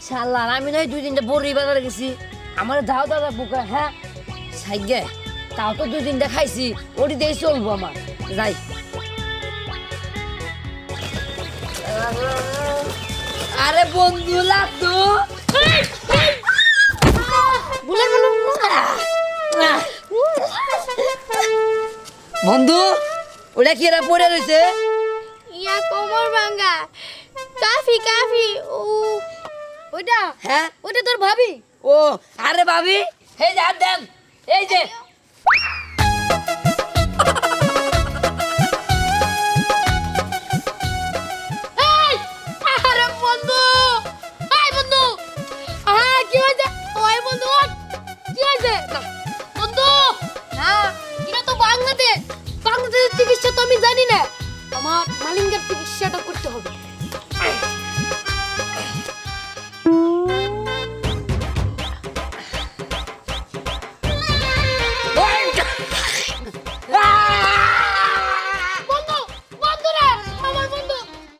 শালা আমি নয় 2 দিনটা বড়ি বাজারে গেছি আমার দাও দাদা বুকা হ্যাঁ সাইগে তাও তো 2 দিনটা খাইছি ওটি দিয়ে চলবো আমার যাই আরে বন্ধু লাগতো বন্ধু ওটা কি এরা পড়ে রয়েছে ইয়া কোমর ভাঙা কাফি কাফি ও ওটা হ্যাঁ ওটা তোর ভাবি ও আরে ভাবি এই যে হাত দেন এই যে এই আরে বন্ধু এই বন্ধু কি হয়েছে ওই বন্ধু কি হয়েছে বন্ধু না এটা তো বাংলাদেশের চিকিৎসা তো আমি জানি না আমার মালিঙ্গার চিকিৎসাটা করতে হবে